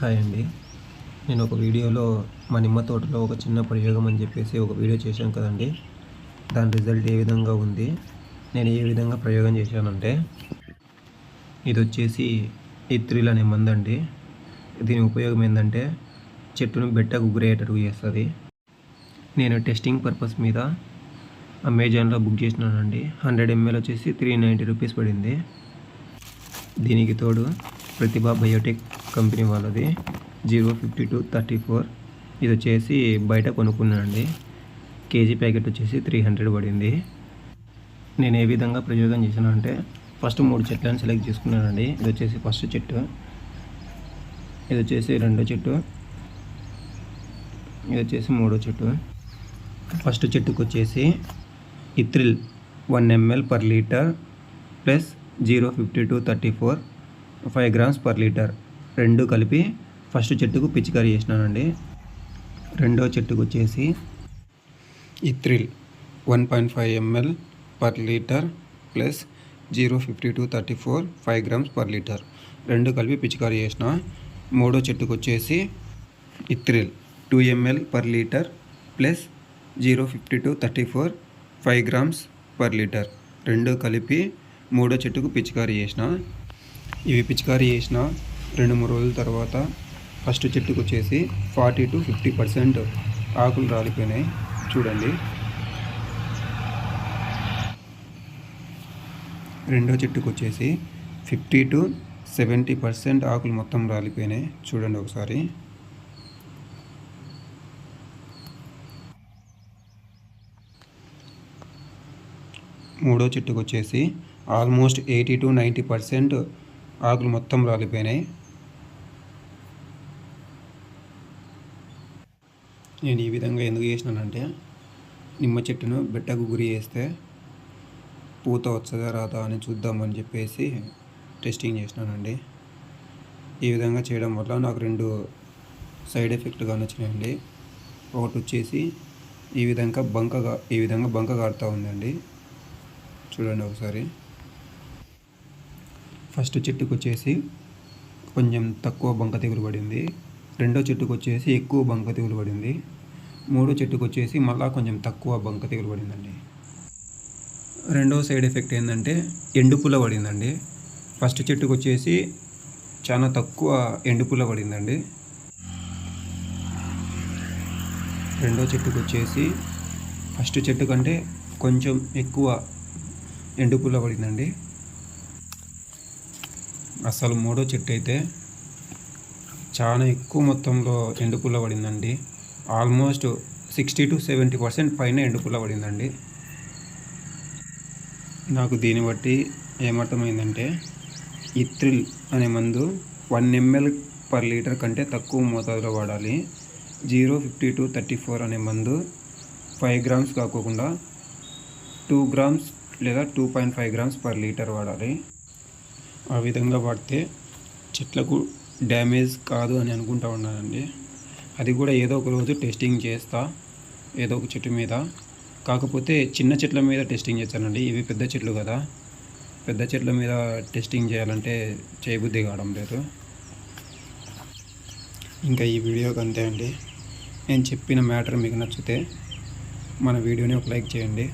Hi అండి. నేను ఒక వీడియోలో మా నిమ్మ తోటలో ఒక చిన్న ప్రయోగం అని చెప్పేసి ఒక వీడియో చేశాను కదండి. దాని రిజల్ట్ ఏ విధంగా ఉంది, నేను ఏ విధంగా ప్రయోగం చేశానంటే, ఇది వచ్చేసి ఇత్రిల్ అనే మందండి. దీని ఉపయోగం ఏంటంటే చెట్టును బెట్టకు గురయ్యేటట్టు చేస్తుంది. నేను టెస్టింగ్ పర్పస్ మీద అమెజాన్లో బుక్ చేసినానండి. 100 ml వచ్చేసి 390 రూపీస్ పడింది. దీనికి తోడు ప్రతిభ బయోటెక్ కంపెనీ వాళ్ళది 05234. ఇది వచ్చేసి బయట కొనుక్కున్నానండి. కేజీ ప్యాకెట్ వచ్చేసి 300 పడింది. నేను ఏ విధంగా ప్రయోగం చేశానంటే, ఫస్ట్ 3 చెట్లను సెలెక్ట్ చేసుకున్నానండి. ఇది వచ్చేసి ఫస్ట్ చెట్టు, ఇది వచ్చేసి రెండో చెట్టు, ఇది వచ్చేసి మూడో చెట్టు. ఫస్ట్ చెట్టుకు వచ్చేసి ఇత్రిల్ 1 ml per litre plus 05234 5 grams per litre రెండు కలిపి ఫస్ట్ చెట్టుకు పిచికారీ చేసినానండి. రెండో చెట్టుకు వచ్చేసి ఇత్రిల్ 1.5 ml per litre plus 05234 5 grams per litre రెండు కలిపి పిచికారీ చేసిన. మూడో చెట్టుకు వచ్చేసి ఇత్రిల్ 2 ml per litre plus 05234 5 grams per litre రెండు కలిపి మూడో చెట్టుకు పిచికారీ చేసిన. ఇవి పిచికారీ చేసిన 2-3 రోజుల తర్వాత ఫస్ట్ చెట్టుకు వచ్చేసి 40 to 50% ఆకులు రాలిపోయినాయి చూడండి. రెండో చెట్టుకు వచ్చేసి 50 to 70% ఆకులు మొత్తం రాలిపోయినాయి చూడండి ఒకసారి. మూడో చెట్టుకు వచ్చేసి ఆల్మోస్ట్ 80 to 90% ఆకులు మొత్తం రాలిపోయినాయి. నేను ఈ విధంగా ఎందుకు చేసినానంటే, నిమ్మ చెట్టును బెట్టకు గురి చేస్తే పూత వచ్చదా రాదా అని చూద్దామని చెప్పేసి టెస్టింగ్ చేసినానండి. ఈ విధంగా చేయడం వల్ల నాకు 2 సైడ్ ఎఫెక్ట్గా నచ్చినాయండి. ఒకటి వచ్చేసి ఈ విధంగా బంక కారుతూ ఉందండి చూడండి ఒకసారి. ఫస్ట్ చెట్టుకు వచ్చేసి కొంచెం తక్కువ బంక తెగులు పడింది. రెండో చెట్టుకు వచ్చేసి ఎక్కువ బంక తెగులు పడింది. మూడో చెట్టుకు వచ్చేసి మళ్ళీ కొంచెం తక్కువ బంక తెగులు పడిందండి. రెండో సైడ్ ఎఫెక్ట్ ఏంటంటే ఎండుపుల్ల పడిందండి. ఫస్ట్ చెట్టుకు వచ్చేసి చాలా తక్కువ ఎండుపుల్ల పడిందండి. రెండో చెట్టుకు వచ్చేసి ఫస్ట్ చెట్టు కంటే కొంచెం ఎక్కువ ఎండుపుల్ల పడిందండి. అసలు మూడో చెట్టు అయితే చాలా ఎక్కువ మొత్తంలో ఎండుపుల్ల పడిందండి. ఆల్మోస్ట్ 60 to 70% పైన ఎండుపుల్ల పడిందండి. నాకు దీన్ని బట్టి ఏమర్థమైందంటే, ఇత్రిల్ అనే మందు 1 ml per లీటర్ కంటే తక్కువ మోతాదులో వాడాలి. 05234 అనే మందు 5 grams కాకుండా 2 grams లేదా 2.5 grams per లీటర్ వాడాలి. ఆ విధంగా వాడితే చెట్లకు డ్యామేజ్ కాదు అని అనుకుంటా ఉన్నానండి. అది కూడా ఏదో ఒక రోజు టెస్టింగ్ చేస్తా, ఏదో ఒక చెట్టు మీద. కాకపోతే చిన్న చెట్ల మీద టెస్టింగ్ చేస్తానండి. ఇవి పెద్ద చెట్లు కదా, పెద్ద చెట్ల మీద టెస్టింగ్ చేయాలంటే చేయబుద్ధి కావడం లేదు. ఇంకా ఈ వీడియోకి అంతే అండి. నేను చెప్పిన మ్యాటర్ మీకు నచ్చితే మన వీడియోని ఒక లైక్ చేయండి.